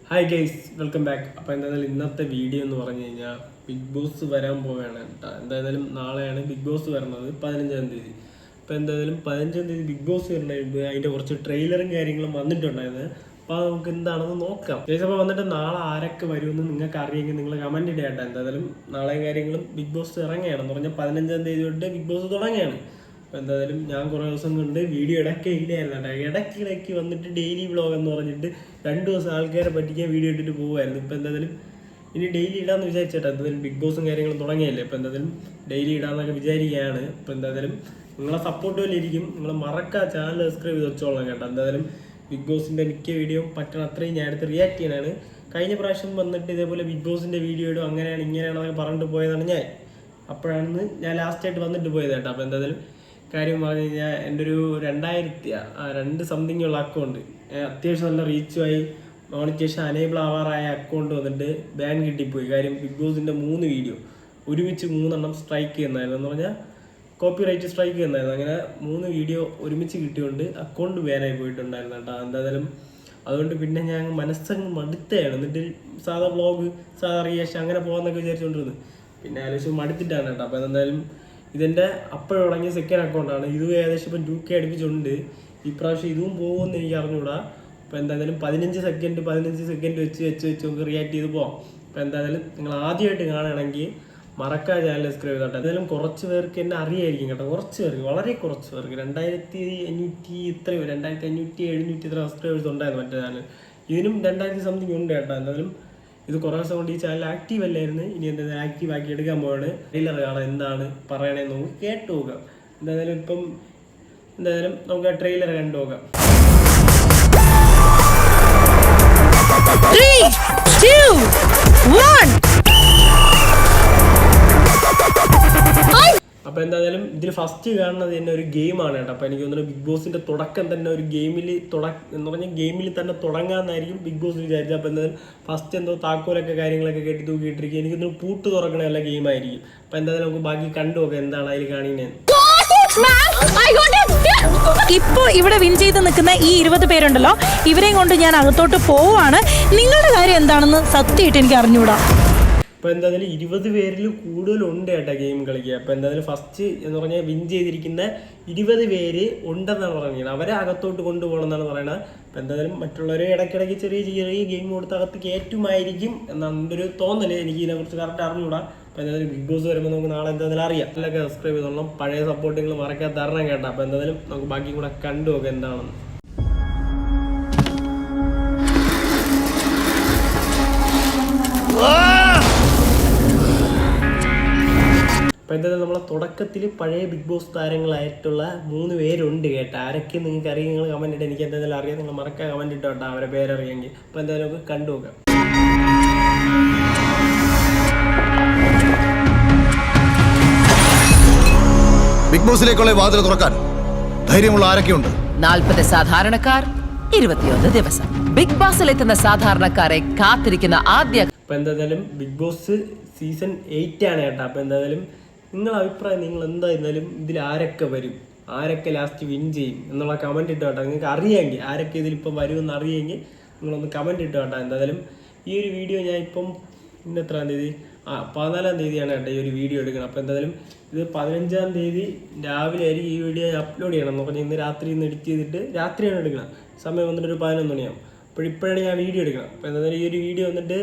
Hi guys, welcome back. അപ്പോൾ എന്തായാലും ഇന്നത്തെ വീഡിയോ എന്ന് പറഞ്ഞു കഴിഞ്ഞാൽ ബിഗ് ബോസ് വരാൻ പോവുകയാണ് കേട്ടോ. എന്തായാലും നാളെയാണ് ബിഗ് ബോസ് വരുന്നത്, 15-ാം തീയതി. അപ്പോൾ എന്തായാലും 15-ാം തീയതി ബിഗ് ബോസ് വരുന്നുണ്ട്. അതിൻ്റെ കുറച്ച് ട്രെയിലറും കാര്യങ്ങളും വന്നിട്ടുണ്ടായിരുന്നു. അപ്പോൾ നമുക്ക് എന്താണെന്ന് നോക്കാം. അപ്പോൾ വന്നിട്ട് നാളെ ആരൊക്കെ വരുമെന്ന് നിങ്ങൾക്ക് അറിയെങ്കിൽ നിങ്ങൾ കമൻറ്റ് ഇടുക കേട്ടോ. എന്തായാലും നാളെയും കാര്യങ്ങളും ബിഗ് ബോസ് ഇറങ്ങുകയാണെന്ന് പറഞ്ഞാൽ 15-ാം തീയതി തൊട്ട് ബിഗ് ബോസ് തുടങ്ങുകയാണ്. അപ്പോൾ എന്തായാലും ഞാൻ കുറേ ദിവസം കൊണ്ട് വീഡിയോ ഇല്ലായിരുന്നു കേട്ടോ. ഇടയ്ക്ക് വന്നിട്ട് ഡെയിലി വ്ളോഗ് എന്ന് പറഞ്ഞിട്ട് 2 ദിവസം ആൾക്കാരെ പറ്റിക്കാൻ വീഡിയോ ഇട്ടിട്ട് പോകുമായിരുന്നു. ഇപ്പോൾ എന്തായാലും ഇനി ഡെയിലി ഇടാമെന്ന് വിചാരിച്ചേട്ടാ. എന്തായാലും ബിഗ് ബോസും കാര്യങ്ങളും തുടങ്ങിയല്ലേ. അപ്പോൾ എന്തായാലും ഡെയിലി ഇടാമെന്നൊക്കെ വിചാരിക്കുകയാണ്. ഇപ്പോൾ എന്തായാലും നിങ്ങളെ സപ്പോർട്ട് പോലെ ഇരിക്കും. നിങ്ങൾ മറക്കാതെ ചാനൽ സബ്സ്ക്രൈബ് ചെയ്ത് വെച്ചോളാം കേട്ടോ. എന്തായാലും ബിഗ് ബോസിൻ്റെ മിക്ക വീഡിയോ പറ്റണ അത്രയും ഞാൻ എടുത്ത് റിയാക്ട് ചെയ്യാനാണ്. കഴിഞ്ഞ പ്രാവശ്യം വന്നിട്ട് ഇതേപോലെ ബിഗ് ബോസിൻ്റെ വീഡിയോ ഇടും അങ്ങനെയാണ് ഇങ്ങനെയാണെന്നൊക്കെ പറഞ്ഞിട്ട് പോയതാണ് ഞാൻ. അപ്പോഴാണ് ഞാൻ ലാസ്റ്റായിട്ട് വന്നിട്ട് പോയത് കേട്ടോ. അപ്പോൾ എന്തായാലും കാര്യം പറഞ്ഞു കഴിഞ്ഞാൽ എൻ്റെ ഒരു 2 സംതിങ് ഉള്ള അക്കൗണ്ട് അത്യാവശ്യം നല്ല റീച്ചുമായി മോണിറ്റേഷൻ അനേബിൾ ആവാറായ അക്കൗണ്ട് വന്നിട്ട് ബാൻ കിട്ടിപ്പോയി. കാര്യം ബിഗ് ബോസിൻ്റെ 3 വീഡിയോ ഒരുമിച്ച് 3 സ്ട്രൈക്ക് ചെയ്യുന്നതായിരുന്നു. എന്ന് പറഞ്ഞാൽ കോപ്പി റൈറ്റ് സ്ട്രൈക്ക് ചെയ്യുന്നതായിരുന്നു. അങ്ങനെ 3 വീഡിയോ ഒരുമിച്ച് കിട്ടിയോണ്ട് അക്കൗണ്ട് ബാനായി പോയിട്ടുണ്ടായിരുന്നു കേട്ടോ. എന്തായാലും അതുകൊണ്ട് പിന്നെ ഞാൻ മനസ്സങ്ങ് മടുത്തതാണ്. എന്നിട്ട് സാധാ വ്ളോഗ് സാധാ റിയാക്ഷൻ അങ്ങനെ പോകാമെന്നൊക്കെ വിചാരിച്ചുകൊണ്ടിരുന്നു. പിന്നെ ആലോചിച്ച് മടുത്തിട്ടാണ് കേട്ടോ. അപ്പോൾ എന്തായാലും ഇതെൻ്റെ അപ്പോൾ തുടങ്ങിയ സെക്കൻഡ് അക്കൗണ്ടാണ്. ഇതും ഏകദേശം ഇപ്പം 2K അടുപ്പിച്ചുണ്ട്. ഈ പ്രാവശ്യം ഇതും പോകുമെന്ന് എനിക്ക് അറിഞ്ഞുകൂടാ. അപ്പോൾ എന്തായാലും 15 സെക്കൻഡ് വെച്ച് നമുക്ക് റിയാക്ട് ചെയ്ത് പോകാം. അപ്പോൾ എന്തായാലും നിങ്ങൾ ആദ്യമായിട്ട് കാണുകയാണെങ്കിൽ മറക്കാതെ ചാനൽ സബ്സ്ക്രൈബ് ചെയ്തോട്ടെ. എന്തായാലും കുറച്ച് പേർക്ക് എന്നെ അറിയായിരിക്കും കേട്ടോ. കുറച്ച് പേർക്ക്, വളരെ കുറച്ച് പേർക്ക് 2500 ഇത്ര സബ്സ്ക്രൈബേഴ്സ് ഉണ്ടായിരുന്നു മറ്റേ ചാനൽ. ഇതിനും 2000 സംതിങ് ഉണ്ട് കേട്ടോ. എന്തായാലും ഇത് കുറേ ദിവസം കൊണ്ട് ഈ ചാനൽ ആക്റ്റീവ് അല്ലായിരുന്നു. ഇനി എന്തായാലും ആക്റ്റീവ് ആക്കി എടുക്കാൻ പോവാണ്. ട്രെയിലർ കാണാൻ എന്താണ് പറയണേന്ന് നമുക്ക് കേട്ട് പോകാം. എന്തായാലും നമുക്ക് ആ ട്രെയിലർ കണ്ടു നോക്കാം. 3, 2, 1. അപ്പോൾ എന്തായാലും ഇതിൽ ഫസ്റ്റ് കാണുന്നത് തന്നെ ഒരു ഗെയിമാണ് കേട്ടോ. അപ്പോൾ എനിക്ക് തോന്നുന്നു ബിഗ് ബോസിൻ്റെ തുടക്കം തന്നെ ഒരു എന്ന് പറഞ്ഞാൽ ഗെയിമിൽ തന്നെ തുടങ്ങാമെന്നായിരിക്കും ബിഗ് ബോസ് വിചാരിച്ചത്. അപ്പോൾ എന്തായാലും ഫസ്റ്റ് എന്തോ താക്കോലൊക്കെ കാര്യങ്ങളൊക്കെ കെട്ടി തൂക്കിയിട്ടിരിക്കുക. എനിക്കൊന്ന് പൂട്ട് തുറക്കണ എല്ലാ ഗെയിമായിരിക്കും. അപ്പോൾ എന്തായാലും നമുക്ക് ബാക്കി കണ്ടു നോക്കാം എന്താണ് അതിൽ കാണിക്കുന്നത്. ഇപ്പൊ ഇവിടെ വിൻ ചെയ്ത് നിൽക്കുന്ന ഈ 20 പേരുണ്ടല്ലോ, ഇവരെയും കൊണ്ട് ഞാൻ അകത്തോട്ട് പോവാണ്. നിങ്ങളുടെ കാര്യം എന്താണെന്ന് സത്യമായിട്ട് എനിക്ക് അറിഞ്ഞുകൂടാ. അപ്പോൾ എന്തായാലും 20 പേരിൽ കൂടുതലുണ്ട് കേട്ടോ ഗെയിം കളിക്കുക. അപ്പോൾ എന്തായാലും ഫസ്റ്റ് എന്ന് പറഞ്ഞാൽ വിൻ ചെയ്തിരിക്കുന്ന 20 പേര് ഉണ്ടെന്നാണ് പറയുന്നത്. അവരെ അകത്തോട്ട് കൊണ്ടുപോകണം എന്നാണ് പറയുന്നത്. അപ്പോൾ എന്തായാലും മറ്റുള്ളവരെ ഇടയ്ക്കിടയ്ക്ക് ചെറിയ ഗെയിം കൊടുത്ത് അകത്ത് കയറ്റുമായിരിക്കും എന്നാണ് എൻ്റെ ഒരു തോന്നൽ. എനിക്ക് ഇതിനെക്കുറിച്ച് കറക്റ്റ് അറിഞ്ഞുകൂടാ. അപ്പോൾ എന്തായാലും ബിഗ് ബോസ് വരുമ്പോൾ നമുക്ക് നാളെ എന്തായാലും അറിയാം. അതിലൊക്കെ സബ്സ്ക്രൈബ് ചെയ്തോളാം. പഴയ സപ്പോർട്ടുകൾ മറക്കാതെ തരണം കേട്ടോ. അപ്പോൾ എന്തായാലും നമുക്ക് ബാക്കി കൂടെ കണ്ടു നോക്കാം എന്താണെന്ന്. അപ്പോൾ എന്തായാലും നമ്മളെ തുടക്കത്തിൽ പഴയ ബിഗ് ബോസ് താരങ്ങളായിട്ടുള്ള 3 പേരുണ്ട് കേട്ടോ. ആരൊക്കെ നിങ്ങൾക്ക് അറിയാം, നിങ്ങൾ കമൻറ്റ് ഇട്ട്. എനിക്ക് എന്തായാലും അറിയാം, നിങ്ങൾ മറക്കാൻ കമൻറ്റ് ഇട്ടോ കേട്ടോ അവരെ പേരറിയാമെങ്കിൽ. അപ്പോൾ എന്തായാലും നമുക്ക് കണ്ടു നോക്കാം. ബിഗ് ബോസിലേക്കുള്ള വാതിൽ തുറക്കാൻ ധൈര്യമുള്ള ആരൊക്കെയുണ്ട്? 40 സാധാരണക്കാർ, 21 ദിവസം. ബിഗ് ബോസിൽ എത്തുന്ന സാധാരണക്കാരെ കാത്തിരിക്കുന്ന ആദ്യ. അപ്പോൾ എന്തായാലും ബിഗ് ബോസ് സീസൺ 8 ആണ് കേട്ടോ. അപ്പോൾ എന്തായാലും നിങ്ങളുടെ അഭിപ്രായം, നിങ്ങൾ എന്തായിരുന്നാലും ഇതിൽ ആരൊക്കെ വരും, ആരൊക്കെ ലാസ്റ്റ് വിൻ ചെയ്യും എന്നുള്ള കമൻറ്റ് ഇട്ടോ കേട്ടോ. നിങ്ങൾക്ക് അറിയാമെങ്കിൽ ആരൊക്കെ ഇതിലിപ്പം വരുമെന്ന് അറിയെങ്കിൽ നിങ്ങളൊന്ന് കമൻറ്റ് ഇട്ടോ കേട്ടോ. എന്തായാലും ഈ ഒരു വീഡിയോ ഞാൻ ഇപ്പം ഇന്ന് എത്രാം തീയതി 14-ാം തീയതിയാണ് കേട്ടോ ഈ ഒരു വീഡിയോ എടുക്കണം. അപ്പോൾ എന്തായാലും ഇത് 15-ാം തീയതി രാവിലെ ആയിരിക്കും ഈ വീഡിയോ അപ്ലോഡ് ചെയ്യണം എന്ന് പറഞ്ഞാൽ ഇന്ന് രാത്രി എഡിറ്റ് ചെയ്തിട്ട് രാത്രിയാണ് എടുക്കണം. സമയം വന്നിട്ട് ഒരു 11 മണിയാവും. അപ്പോൾ ഇപ്പോഴാണ് ഞാൻ വീഡിയോ എടുക്കണം. അപ്പോൾ എന്തായാലും ഈ ഒരു വീഡിയോ വന്നിട്ട്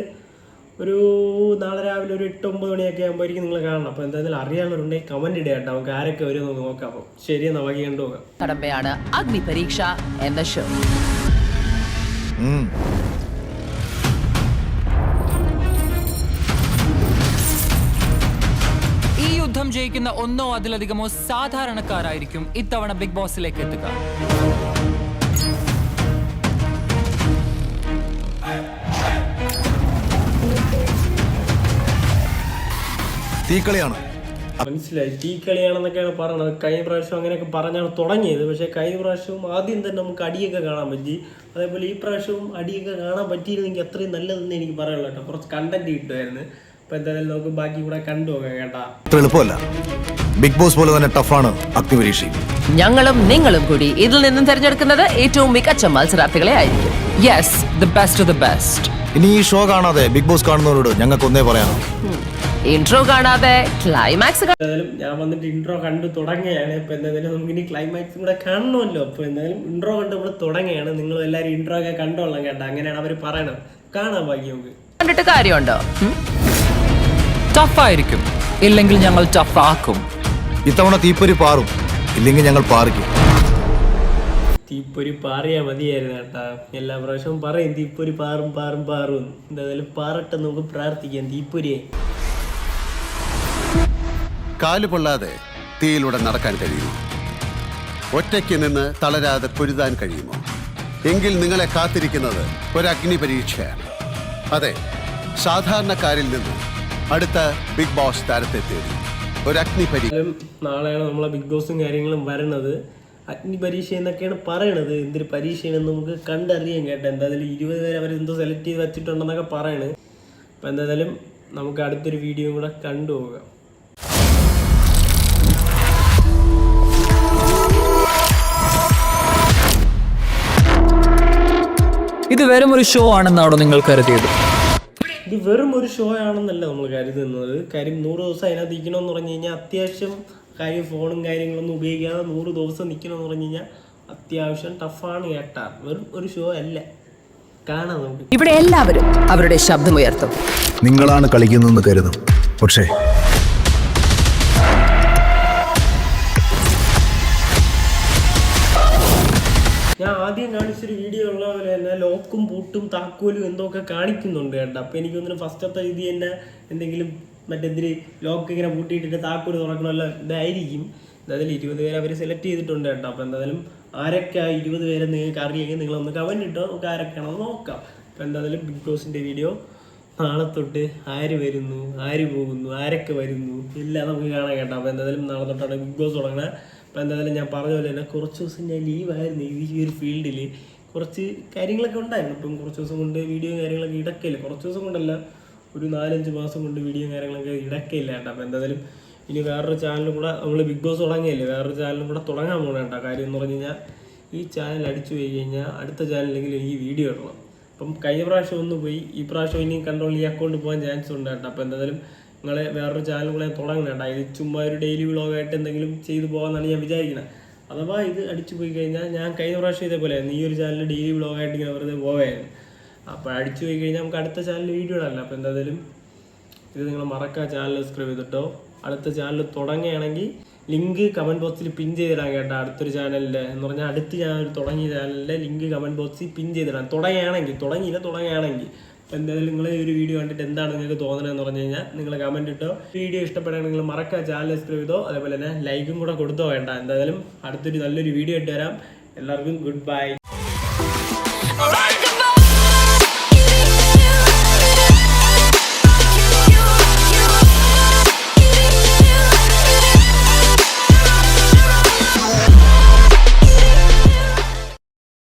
ഒരു നാളെ രാവിലെ ഒരു 8-9 മണിയൊക്കെ ആകുമ്പോഴേക്കും നിങ്ങൾ കാണണം. അപ്പോൾ എന്തായാലും അറിയാനുള്ളവരുണ്ടെങ്കിൽ കമൻറ്റ് ഇടുക കേട്ടോ. നമുക്ക് ആരൊക്കെ വരും നമുക്ക് നോക്കാം. അപ്പോൾ ശരി, എന്നാൽ ബാക്കി കണ്ടു നോക്കാം. കടമ്പയാണ് അഗ്നി പരീക്ഷ എന്ന ഷോ. ഈ യുദ്ധം ജയിക്കുന്ന ഒന്നോ അതിലധികമോ സാധാരണക്കാരായിരിക്കും ഇത്തവണ ബിഗ് ബോസിലേക്ക് എത്തുക. തീക്കളിയാണ്, മനസ്സിലായി. തീക്കളിയാണെന്നൊക്കെയാണ് പറയണത്. കഴിഞ്ഞ പ്രാവശ്യം അങ്ങനെയൊക്കെ പറഞ്ഞാണ് തുടങ്ങിയത്. പക്ഷേ കഴിഞ്ഞ പ്രാവശ്യവും ആദ്യം തന്നെ നമുക്ക് അടിയൊക്കെ കാണാൻ പറ്റി. അതേപോലെ ഈ പ്രാവശ്യവും അടിയൊക്കെ കാണാൻ പറ്റിയിരുന്നെങ്കിൽ അത്രയും നല്ലതെന്ന് എനിക്ക് പറയാനുള്ളൂ കേട്ടോ. കുറച്ച് കണ്ടന്റ് കിട്ടുമായിരുന്നു. അപ്പോൾ എന്തായാലും നമുക്ക് ബാക്കി കൂടെ കണ്ടു നോക്കാം കേട്ടാ. അത്ര എളുപ്പമല്ല. ബിഗ് ബോസ് പോലെ തന്നെ ടഫാണ് അഗ്നി പരീക്ഷ. ഞങ്ങളും നിങ്ങളും കൂടി ഇതിൽ നിന്നും തിരഞ്ഞെടുക്കുന്നത് ഏറ്റവും മികച്ച മത്സരാർത്ഥികളെ ആയിരിക്കും. Yes, the best of the best. ഇനി ഈ ഷോ കാണാതെ ബിഗ് ബോസ് കാണുന്നവരോട് ഞങ്ങൾക്ക് ഒന്നേ പറയാനോ, ഇൻട്രോ കാണാതെ ക്ലൈമാക്സ് എന്തായാലും ഞാൻ വന്നിട്ട് ഇൻട്രോ കണ്ടു തുടങ്ങുകയാണ്. ഇപ്പൊ എന്തായാലും നമുക്ക് ഇനി ക്ലൈമാക്സും കൂടെ കാണണമല്ലോ. അപ്പൊ എന്തായാലും ഇൻട്രോ കണ്ട് ഇവിടെ തുടങ്ങുകയാണ്. നിങ്ങൾ എല്ലാവരും ഇൻട്രോ ഒക്കെ കണ്ടോളാം കേട്ടോ. അങ്ങനെയാണ് അവർ പറയണത്. കാണാൻ ബാക്കി നമുക്ക്. കണ്ടിട്ട് കാര്യമുണ്ടോ? ടഫായിരിക്കും, ഇല്ലെങ്കിൽ ഞങ്ങൾ ടഫാക്കും. ഇത്തവണ തീപ്പൊരി പാറും, ഇല്ലെങ്കിൽ ഞങ്ങൾ പാറിക്കും. തീപ്പൊരി പാറിയാ മതിയായിരുന്നു കേട്ടാ. എല്ലാ പ്രാവശ്യവും പറയും തീപ്പൊരി പാറും പാറും പാറും. എന്തായാലും പാറട്ടെ, നമുക്ക് പ്രാർത്ഥിക്കാം തീപ്പൊരിയെ. കാല് പൊള്ളാതെ തീയിലൂടെ നടക്കാൻ കഴിയുമോ? ഒറ്റയ്ക്ക് നിന്ന് തളരാതെ പൊരുതാൻ കഴിയുമോ? എങ്കിൽ നിങ്ങളെ കാത്തിരിക്കുന്നത് ഒരു അഗ്നി പരീക്ഷയാണ്. അതെ, സാധാരണക്കാരിൽ നിന്ന് അടുത്ത ബിഗ് ബോസ് താരത്തെ തേടി ഒരു അഗ്നി പരീക്ഷ. നാളെയാണ് നമ്മളെ ബിഗ് ബോസും കാര്യങ്ങളും വരണത്. അഗ്നി പരീക്ഷ എന്നൊക്കെയാണ് പറയണത്. എന്തൊരു പരീക്ഷയാണെന്ന് നമുക്ക് കണ്ടറിയാം കേട്ടോ. എന്തായാലും 20 പേര് അവരെന്തോ സെലക്ട് ചെയ്ത് വെച്ചിട്ടുണ്ടെന്നൊക്കെ പറയണ്. അപ്പം എന്തായാലും നമുക്ക് അടുത്തൊരു വീഡിയോ കൂടെ കണ്ടുപോകാം. ഇത് വെറും ഒരു ഷോ ആണെന്നാണോ നിങ്ങൾ കരുതിയത്? ഇത് വെറും ഒരു ഷോ ആണെന്നല്ല നമ്മൾ കരുതുന്നത്. കാര്യം 100 ദിവസം അതിനകത്ത് നിൽക്കണമെന്ന് പറഞ്ഞു കഴിഞ്ഞാൽ അത്യാവശ്യം കാര്യം ഫോണും കാര്യങ്ങളൊന്നും ഉപയോഗിക്കാതെ 100 ദിവസം നിൽക്കണമെന്ന് പറഞ്ഞു കഴിഞ്ഞാൽ അത്യാവശ്യം ടഫാണ് കേട്ടാ. വെറും ഒരു ഷോ അല്ല. കാണാം നമുക്ക്. ഇവിടെ എല്ലാവരും അവരുടെ ശബ്ദമുയർത്തും. നിങ്ങളാണ് കളിക്കുന്നതെന്ന് കരുതും, പക്ഷേ ഞാൻ ആദ്യം കാണിച്ചൊരു വീഡിയോ ഉള്ള പോലെ തന്നെ ലോക്കും പൂട്ടും താക്കോലും എന്തൊക്കെ കാണിക്കുന്നുണ്ട് കേട്ടോ. അപ്പം എനിക്കൊന്നിനും ഫസ്റ്റത്തെ ഇത് തന്നെ എന്തെങ്കിലും മറ്റെന്തിരി ലോക്ക് ഇങ്ങനെ പൂട്ടിയിട്ടിട്ട് താക്കോല് തുറക്കണമല്ലോ ഇതായിരിക്കും. എന്തായാലും 20 പേരെ അവർ സെലക്ട് ചെയ്തിട്ടുണ്ട് കേട്ടോ. അപ്പം എന്തായാലും ആരൊക്കെ ആ 20 പേരെ നിങ്ങൾക്ക് അറിയെങ്കിൽ നിങ്ങളൊന്ന് കമൻറ്റ് ഇട്ടോ, നമുക്ക് ആരൊക്കെയാണെന്ന് നോക്കാം. അപ്പം എന്തായാലും ബിഗ് ബോസിൻ്റെ വീഡിയോ നാളെ തൊട്ട് ആര് വരുന്നു, ആര് പോകുന്നു, ആരൊക്കെ വരുന്നു എല്ലാം നമുക്ക് കാണാൻ കേട്ടോ. അപ്പോൾ എന്തായാലും നാളെ തൊട്ടാണ് ബിഗ് ബോസ് തുടങ്ങുന്നത്. അപ്പോൾ എന്തായാലും ഞാൻ പറഞ്ഞ പോലെ തന്നെ കുറച്ച് ദിവസം ഞാൻ ലീവായിരുന്നു. ഈ ഒരു ഫീൽഡിൽ കുറച്ച് കാര്യങ്ങളൊക്കെ ഉണ്ടായിരുന്നു. ഇപ്പം കുറച്ച് ദിവസം കൊണ്ട് വീഡിയോ കാര്യങ്ങളൊക്കെ ഇടയ്ക്കില്ല. കുറച്ച് ദിവസം കൊണ്ടല്ല, ഒരു 4-5 മാസം കൊണ്ട് വീഡിയോ കാര്യങ്ങളൊക്കെ ഇടയ്ക്കില്ല കേട്ടോ. അപ്പോൾ എന്തായാലും ഇനി വേറൊരു ചാനലും കൂടെ നമ്മൾ ബിഗ് ബോസ് തുടങ്ങിയല്ലേ, വേറൊരു ചാനലും കൂടെ തുടങ്ങാൻ പോകണം കേട്ടോ. കാര്യം എന്ന് പറഞ്ഞു കഴിഞ്ഞാൽ ഈ ചാനൽ അടിച്ചു പോയി കഴിഞ്ഞാൽ അടുത്ത ചാനലിലെങ്കിലും എനിക്ക് വീഡിയോ ഇടണം. അപ്പം കഴിഞ്ഞ പ്രാവശ്യം ഒന്ന് പോയി, ഈ പ്രാവശ്യം ഇനി കൺട്രോൾ ഈ അക്കൗണ്ട് പോകാൻ ചാൻസ് ഉണ്ട് കേട്ടോ. അപ്പോൾ എന്തായാലും നിങ്ങളെ വേറൊരു ചാനൽ കൂടെ തുടങ്ങണം കേട്ടോ. ഇത് ചുമ്മാ ഒരു ഡെയിലി വ്ളോഗായിട്ട് എന്തെങ്കിലും ചെയ്തു പോകാമെന്നാണ് ഞാൻ വിചാരിക്കുന്നത്. അഥവാ ഇത് അടിച്ചു പോയി കഴിഞ്ഞാൽ ഞാൻ കഴിഞ്ഞ പ്രാവശ്യം ഇതേപോലെ ഈ ഒരു ചാനൽ ഡെയിലി വ്ളോഗായിട്ട് ഇങ്ങനെ വെറുതെ പോവുകയായിരുന്നു. അപ്പോൾ അടിച്ചു പോയി കഴിഞ്ഞാൽ നമുക്ക് അടുത്ത ചാനൽ വീഡിയോ ഇടാമല്ലോ. അപ്പോൾ എന്തായാലും ഇത് നിങ്ങൾ മറക്കുക, ചാനൽ സബ്സ്ക്രൈബ് ചെയ്തിട്ടോ. അടുത്ത ചാനൽ തുടങ്ങുകയാണെങ്കിൽ ലിങ്ക് കമൻറ്റ് ബോക്സിൽ പിൻ ചെയ്തിടാൻ കേട്ടോ. അടുത്തൊരു ചാനലിൻ്റെ എന്ന് പറഞ്ഞാൽ അടുത്ത് ഞാൻ ഒരു തുടങ്ങിയ ചാനലിൻ്റെ ലിങ്ക് കമൻറ്റ് ബോക്സിൽ പിൻ ചെയ്തിടാൻ. തുടങ്ങുകയാണെങ്കിൽ അപ്പോൾ എന്തായാലും നിങ്ങൾ ഈ ഒരു വീഡിയോ കണ്ടിട്ട് എന്താണ് നിങ്ങൾക്ക് തോന്നുന്നതെന്ന് പറഞ്ഞു കഴിഞ്ഞാൽ നിങ്ങൾ കമൻറ്റ് ഇട്ടോ. വീഡിയോ ഇഷ്ടപ്പെടുകയാണെങ്കിൽ നിങ്ങൾ മറക്കുക, ചാനൽ സബ്സ്ക്രൈബ് ചെയ്തോ. അതേപോലെ തന്നെ ലൈക്കും കൂടെ കൊടുത്തോ വേണ്ട. എന്തായാലും അടുത്തൊരു നല്ലൊരു വീഡിയോ ഇട്ട് തരാം. എല്ലാവർക്കും ഗുഡ് ബൈ.